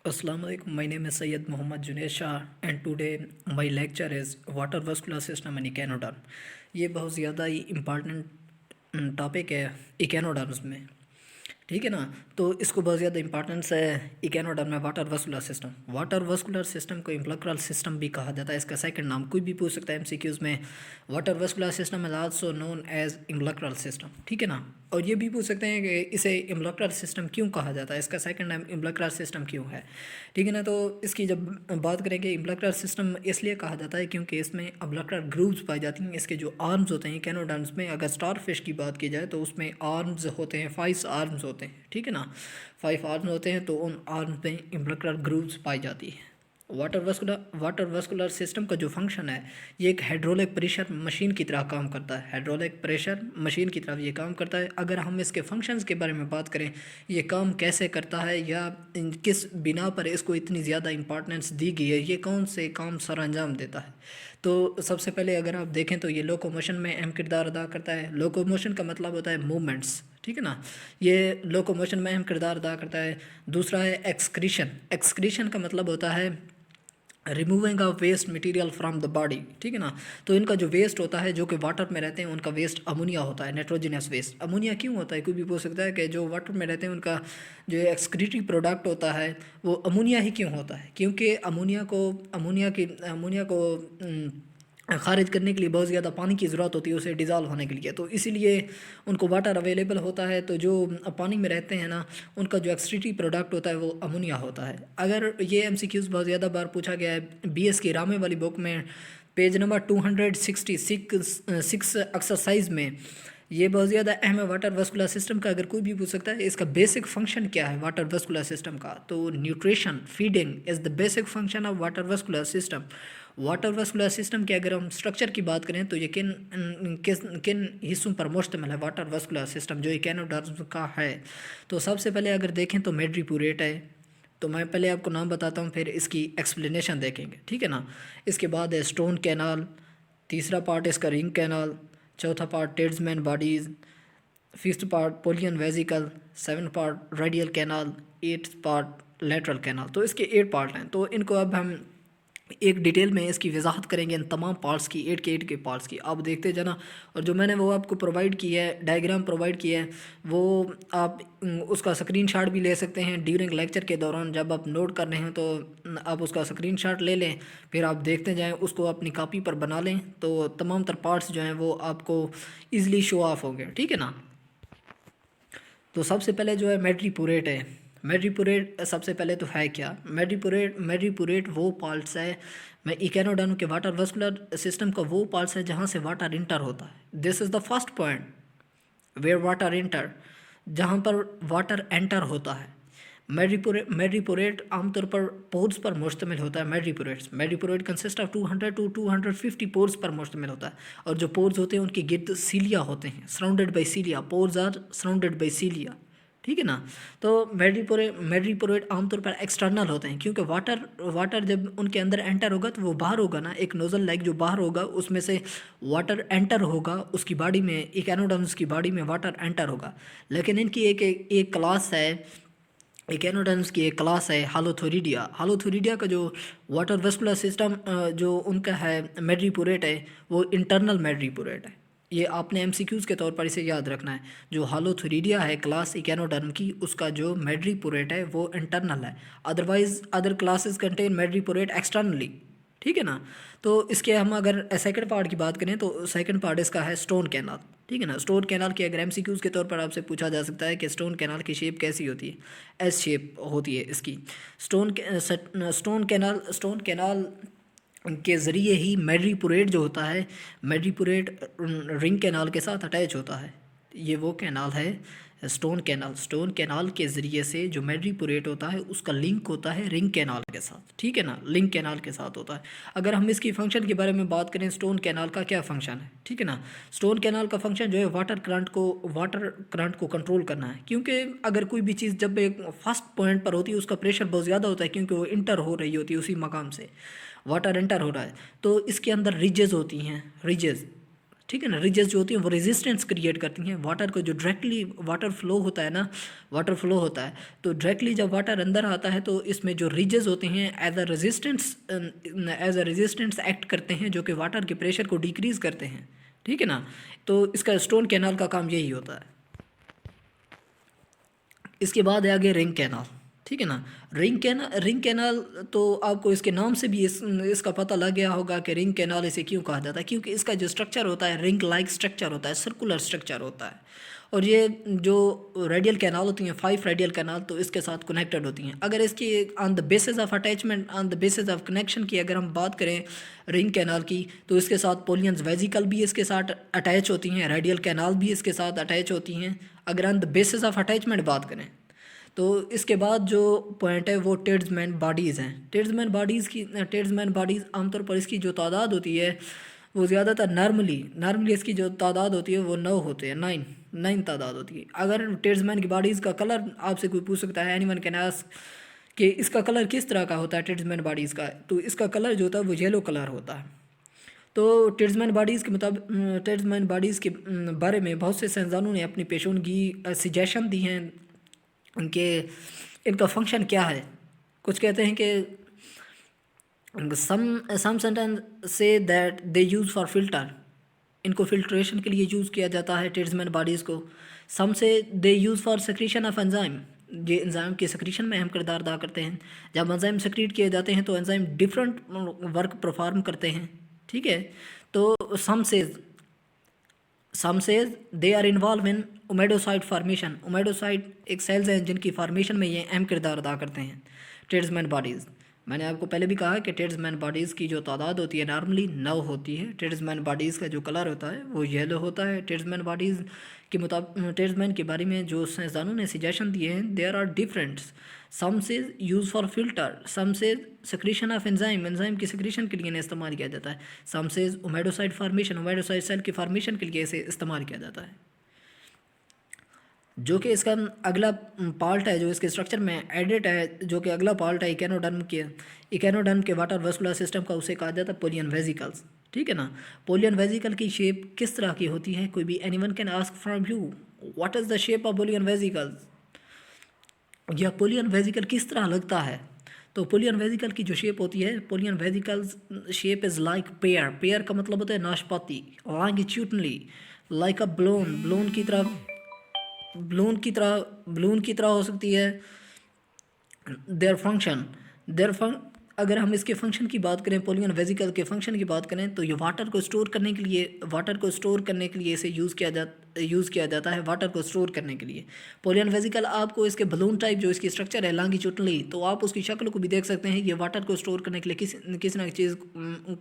Assalamu alaikum. My name is Syed Mohammad Junaid Shah and today my lecture is water vascular system and echinoderm. ये बहुत ज़्यादा ही important topic है इकेनोडर्म्स में। ठीक है ना। तो इसको बहुत ज़्यादा इंपॉर्टेंस है इकेनोडर्म में। वाटर वस्कुलर सिस्टम को इम्प्लक्रल सिस्टम भी कहा जाता है। इसका सेकंड नाम कोई भी पूछ सकता है एमसीक्यूज़ में। Water vascular system is also known as ambulacral system. ठीक है ना। और ये भी पूछ सकते हैं कि इसे इम्प्लक्रल सिस्टम क्यों कहा जाता है, इसका सेकंड नाम इम्प्लक्रल सिस्टम क्यों है। ठीक है ना। तो इसकी जब बात करेंगे, इम्प्लक्रल सिस्टम इसलिए कहा जाता है क्योंकि इसमें इम्प्लक्रल ग्रूव्स पाई जाती हैं। इसके जो आर्म्स होते हैं कैनोडर्म्स में, अगर स्टार फिश की बात की जाए तो उसमें आर्म्स होते हैं, 5 आर्म्स होते हैं। ठीक है ना, 5 आर्म्स होते हैं। तो उन आर्म्स में इम्प्लक्रल ग्रूव्स पाई जाती है। वाटर वस्कुलर सिस्टम का जो फंक्शन है, ये एक हाइड्रोलिक प्रेशर मशीन की तरह काम करता है। हाइड्रोलिक प्रेशर मशीन की तरह ये काम करता है। अगर हम इसके फंक्शंस के बारे में बात करें, ये काम कैसे करता है या किस बिना पर इसको इतनी ज़्यादा इंपॉर्टेंस दी गई है, ये कौन से काम सर अंजाम देता है, तो सबसे पहले अगर आप देखें तो ये लोकोमोशन में अहम किरदार अदा करता है। लोकोमोशन का मतलब होता है मूवमेंट्स। ठीक है ना, ये लोकोमोशन में अहम किरदार अदा करता है। दूसरा है एक्सक्रीशन। एक्सक्रीशन का मतलब होता है removing of waste material from the body. ठीक है ना। तो इनका जो वेस्ट होता है, जो कि वाटर में रहते हैं, उनका वेस्ट अमोनिया होता है, नाइट्रोजनस वेस्ट। अमोनिया क्यों होता है, कोई भी पूछ सकता है कि जो वाटर में रहते हैं उनका जो एक्सक्रीटरी प्रोडक्ट होता है वो अमोनिया ही क्यों होता है। क्योंकि अमोनिया को खारिज करने के लिए बहुत ज़्यादा पानी की ज़रूरत होती है, उसे डिज़ॉल्व होने के लिए। तो इसीलिए उनको वाटर अवेलेबल होता है। तो जो पानी में रहते हैं ना, उनका जो एक्सक्रीटरी प्रोडक्ट होता है वो अमोनिया होता है। अगर ये एमसीक्यूज़ बहुत ज़्यादा बार पूछा गया है बीएस की रामे वाली बुक में, पेज नंबर 266 एक्सरसाइज में, ये बहुत ज़्यादा अहम है वाटर वस्कुलर सिस्टम का। अगर कोई भी पूछ सकता है इसका बेसिक फंक्शन क्या है वाटर वस्कुलर सिस्टम का, तो nutrition feeding is the basic function of water vascular system. Water vascular system के अगर हम स्ट्रक्चर की बात करें तो ये किन किस किन हिस्सों पर मुश्तमिल है वाटर वस्कुलर सिस्टम जो इकेनोडर्म्स का है। तो सबसे पहले अगर देखें तो मेड्रीपुरेट है। तो मैं पहले आपको नाम बताता हूँ, फिर इसकी एक्सप्लेनेशन देखेंगे। ठीक है ना। इसके बाद है स्टोन कैनाल, तीसरा पार्ट इसका रिंग कैनाल, चौथा पार्ट टेड्समैन bodies, fifth part Polian vesicle, seven part radial canal, eighth part lateral canal. तो इसके 8 पार्ट हैं। तो इनको अब हम एक डिटेल में इसकी वजाहत करेंगे इन तमाम पार्ट्स की, 8 के पार्ट्स की। आप देखते जाना। और जो मैंने वो आपको प्रोवाइड किया है, डायग्राम प्रोवाइड किया है, वो आप उसका स्क्रीनशॉट भी ले सकते हैं ड्यूरिंग लेक्चर के दौरान। जब आप नोट कर रहे हैं तो आप उसका स्क्रीनशॉट ले लें, फिर आप देखते जाएं, उसको अपनी कॉपी पर बना लें। तो तमाम तर पार्ट्स जो हैं वो आपको ईज़िली शो ऑफ होंगे। ठीक है ना। तो सबसे पहले जो है मेड्रीपुरेट है। मेड्रीपुरेट सबसे पहले तो है क्या, मेड्रीपुरेट वो पार्ट्स है मैं इकेनोडर्म के वाटर वस्कुलर सिस्टम का वो पार्ट्स है जहाँ से वाटर इंटर होता है। This is the first point where water enter, जहाँ पर वाटर एंटर होता है। मेड्रीपुरेट आमतौर पर पोर्स पर मुश्तमिल होता है। मेड्रीपुरेट कंसिस्ट ऑफ 200 टू 250 पोर्स पर मुश्तमिल होता है। और जो पोर्स होते हैं उनके गिर्द सीलिया होते हैं, surrounded by cilia. Pores are surrounded by cilia. ठीक है ना। तो मेड्रीपुरेट आमतौर पर एक्सटर्नल होते हैं क्योंकि वाटर जब उनके अंदर एंटर होगा तो वो बाहर होगा ना, एक नोजल लाइक जो बाहर होगा उसमें से वाटर एंटर होगा उसकी बॉडी में, इकेनोडर्म्स की बॉडी में वाटर एंटर होगा। लेकिन इनकी एक क्लास है, इकेनोडर्म्स की एक क्लास है हालोथोरिडिया का जो वाटर वस्कुलर सिस्टम जो उनका है मेड्रीपुरेट है, वो इंटरनल मेड्रीपुरेट है। ये आपने एमसीक्यूज़ के तौर पर इसे याद रखना है। जो हालोथोरिडिया है क्लास इकेनोडर्म की, उसका जो मेड्रीपुरेट है वो इंटरनल है। Otherwise other classes contain madreporite externally. ठीक है ना। तो इसके हम अगर सेकंड पार्ट की बात करें तो सेकंड पार्ट इसका है स्टोन कैनाल। ठीक है ना। स्टोन कैनाल की अगर एमसीक्यूज़ के तौर पर आपसे पूछा जा सकता है कि स्टोन कैनाल की शेप कैसी होती है, एस शेप होती है इसकी। स्टोन कैनाल के ज़रिए ही मेड्रीपुरेट जो होता है, मेड्रीपुरेट रिंग कैनाल के साथ अटैच होता है। ये वो कैनाल है स्टोन कैनाल के ज़रिए से जो मेड्रीपुरेट होता है उसका लिंक होता है रिंग कैनाल के साथ। ठीक है ना, लिंक कैनाल के साथ होता है। अगर हम इसकी फंक्शन के बारे में बात करें, स्टोन कैनाल का क्या फंक्शन है। ठीक है ना। स्टोन कैनाल का फंक्शन जो है वाटर करंट को कंट्रोल करना है। क्योंकि अगर कोई भी चीज़ जब एक फर्स्ट पॉइंट पर होती है उसका प्रेशर बहुत ज़्यादा होता है क्योंकि वो इंटर हो रही होती है, उसी मकाम से वाटर एंटर हो रहा है। तो इसके अंदर रिजेस होती हैं, रिजेस। ठीक है ना। रिजेस जो होती हैं वो रेजिस्टेंस क्रिएट करती हैं वाटर को, जो डायरेक्टली वाटर फ्लो होता है ना, वाटर फ्लो होता है तो डायरेक्टली जब वाटर अंदर आता है तो इसमें जो रिजेस होते हैं एज अ रेजिस्टेंस एक्ट करते हैं, जो कि वाटर के प्रेशर को डिक्रीज़ करते हैं। ठीक है ना। तो इसका स्टोन कैनाल का काम यही होता है। इसके बाद है आगे रिंग कैनाल। ठीक है ना। रिंग कैनाल तो आपको इसके नाम से भी इसका पता लग गया होगा कि रिंग कैनाल इसे क्यों कहा जाता है, क्योंकि इसका जो स्ट्रक्चर होता है रिंग लाइक स्ट्रक्चर होता है, सर्कुलर स्ट्रक्चर होता है। और ये जो रेडियल कैनाल होती हैं 5 रेडियल कैनाल तो इसके साथ कनेक्टेड होती हैं। अगर इसकी on the basis of attachment, on the basis of connection की अगर हम बात करें रिंग कैनाल की, तो इसके साथ पोलियंस वेजिकल भी इसके साथ अटैच होती हैं, रेडियल कैनाल भी इसके साथ अटैच होती हैं, अगर on the basis of attachment बात करें। तो इसके बाद जो पॉइंट है वो ट्रेड्समैन बॉडीज़ हैं। ट्रेड्समैन बॉडीज़ आमतौर पर इसकी जो तादाद होती है वो ज़्यादातर नॉर्मली इसकी जो तादाद होती है वो 9 होते हैं, 9 तादाद होती है। अगर ट्रेड्समैन की बॉडीज़ का कलर आपसे कोई पूछ सकता है, एनीवन कैन आस्क कि इसका कलर किस तरह का होता है ट्रेड्समैन बॉडीज़ का, तो इसका कलर जो होता है वो येलो कलर होता है। तो ट्रेड्समैन बॉडीज़ के मुताबिक ट्रेड्समैन बॉडीज़ के बारे में बहुत से साइंसदानों ने अपनी पेशेनगी सजेशन दी हैं उनके, इनका फंक्शन क्या है। कुछ कहते हैं कि सम सेंटेंस से that they use for filter, इनको फिल्ट्रेशन के लिए यूज़ किया जाता है ट्रेड्समैन बॉडीज़ को। Some say they use for secretion of enzyme, ये एंजाइम के सेक्रीशन में अहम किरदार अदा करते हैं। जब एंजाइम सेक्रीट किए जाते हैं तो एंजाइम डिफरेंट वर्क परफॉर्म करते हैं। ठीक है। तो some says they are involved in amoebocyte formation, amoebocyte एक सेल्स हैं जिनकी फार्मेशन में ये अहम किरदार अदा करते हैं ट्रेड्समैन बॉडीज़। मैंने आपको पहले भी कहा कि ट्रेड्समैन बॉडीज़ की जो तादाद होती है नॉर्मली 9 होती है। ट्रेड्समैन बॉडीज़ का जो कलर होता है वो येलो होता है। ट्रेड्समैन बॉडीज़ के मुताबिक ट्रेड्समैन के बारे में जो साइंसदानों ने सजेशन दिए हैं देयर आर डिफरेंट। सम से यूज़ फॉर फिल्टर, सम से सेक्रीशन ऑफ एंजाइम की सेक्रीशन के लिए इन्हें इस्तेमाल किया जाता है। सम से ओमेडोसाइट फार्मेशन, ओमेडोसाइट सेल की फार्मेशन के लिए इसे इस्तेमाल किया जाता है। जो कि इसका अगला पार्ट है जो इसके स्ट्रक्चर में एडिट है, जो कि अगला पार्ट है इकेनोडर्म के वाटर वेस्कुलर सिस्टम का, उसे कहा जाता है पोलियन वेजिकल्स। ठीक है ना। पोलियन वेजिकल की शेप किस तरह की होती है, कोई भी anyone can ask from you what is the shape of Polian vesicles, या पोलियन वेजिकल किस तरह लगता है। तो पोलियन वेजिकल की जो शेप होती है, Polian vesicles shape is like pear का मतलब होता है नाशपाती, लॉन्गिट्यूडनली लाइक अ बलून की तरह हो सकती है। देयर फंक्शन अगर हम इसके फंक्शन की बात करें, पोलियन वेजिकल के फंक्शन की बात करें, तो ये वाटर को स्टोर करने के लिए इसे यूज़ किया जाता है वाटर को स्टोर करने के लिए। पोलियन वेजिकल आपको इसके बलून टाइप जो इसकी स्ट्रक्चर है लॉन्गिट्यूडनली, तो आप उसकी शक्ल को भी देख सकते हैं। ये वाटर को स्टोर करने के लिए किसी ना चीज़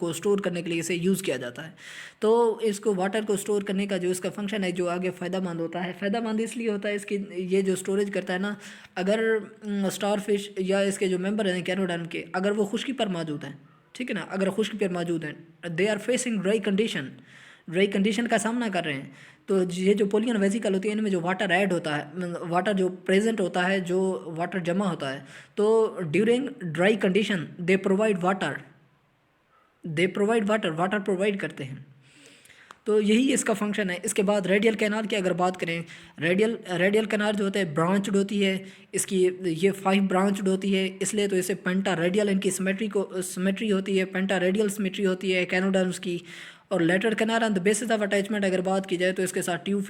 को स्टोर करने के लिए इसे यूज़ किया जाता है। तो इसको वाटर को स्टोर करने का जो इसका फंक्शन है जो आगे फ़ायदेमंद होता है, फ़ायदेमंद इसलिए होता है इसकी ये जो स्टोरेज करता है ना, अगर स्टार फिश या इसके जो मेंबर हैं कैनोडर्म के, अगर वो खुश्की पर मौजूद हैं, ठीक है ना, अगर खुश्की पर मौजूद हैं, they are facing dry condition का सामना कर रहे हैं, तो ये जो पोलियन वेजिकल होती है इनमें जो वाटर ऐड होता है, वाटर जो प्रेजेंट होता है, जो वाटर जमा होता है, तो during dry condition they provide water provide करते हैं। तो यही इसका फंक्शन है। इसके बाद रेडियल कैनाल की अगर बात करें, रेडियल कैनाल जो होता है ब्रांच्ड होती है, इसकी ये 5 ब्रांच्ड होती है, इसलिए तो इसे पेंटा रेडियल इनकी सिमेट्री होती है, पेंटा रेडियल सिमेट्री होती है कैनोडर्म्स की। और lateral canal on the basis of attachment अगर बात की जाए तो इसके साथ ट्यूब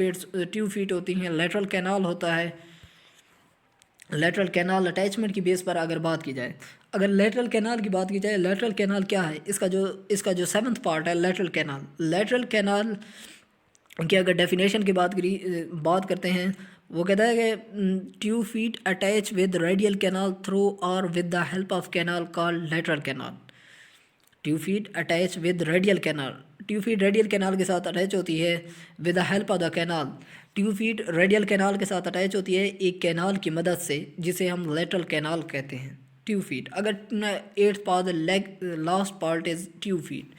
फीट होती हैं। लेटरल कैनाल होता है, लेटरल कैनाल अटैचमेंट की बेस पर अगर बात की जाए, अगर लेटरल कैनाल की बात की जाए, लेटरल कैनाल क्या है, इसका जो 7th पार्ट है लेटरल कैनाल की अगर डेफिनेशन की बात करते हैं, वो कहता है कि tube feet attach with radial canal through और with the help of canal called lateral canal. Tube feet attach with radial canal, tube feet radial canal के साथ अटैच होती है with the help of the canal. Tube feet radial canal के साथ attach होती है एक कैनाल की मदद से, जिसे हम लेटरल कैनाल कहते हैं। ट्यूब फीट अगर 8th part last part is tube feet.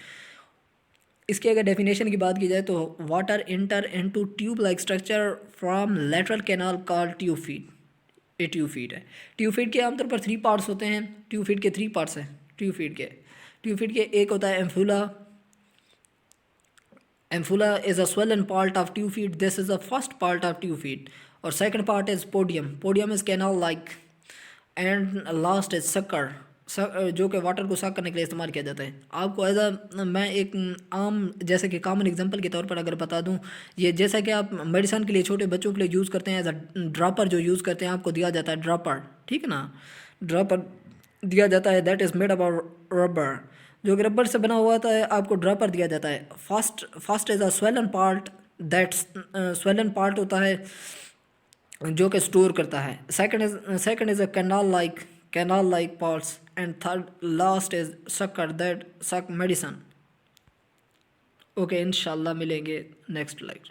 इसकी अगर डेफिनेशन की बात की जाए तो water enter into tube like structure from lateral canal called tube feet. ये ट्यूब फीट है। ट्यूब फीट के आमतौर पर 3 पार्ट्स होते हैं। ट्यूब फीट के 3 पार्ट्स हैं। ट्यूब फीट के एक होता है एम्फूला, Ampulla is a swollen part of tube feet. This is the first part of tube feet. और second part is podium. Podium is canal like. And last is शक्कर, जो कि वाटर को सक करने के लिए इस्तेमाल किया जाता है। आपको एज अ मैं एक आम जैसे कि कॉमन एग्जांपल के तौर पर अगर बता दूं, ये जैसा कि आप मेडिसिन के लिए छोटे बच्चों के लिए यूज़ करते हैं एज अ ड्रॉपर जो यूज़ करते हैं, आपको दिया जाता है ड्रॉपर, ठीक है ना, ड्रॉपर दिया जाता है, that is made about rubber, जो कि रबर से बना हुआ होता है, आपको ड्रॉपर दिया जाता है। First is a swollen part, that's swollen part होता है जो कि स्टोर करता है। Second is a canal like parts, and third last is शक्कर दैट सक मेडिसन। ओके, इंशाल्लाह मिलेंगे नेक्स्ट लाइक।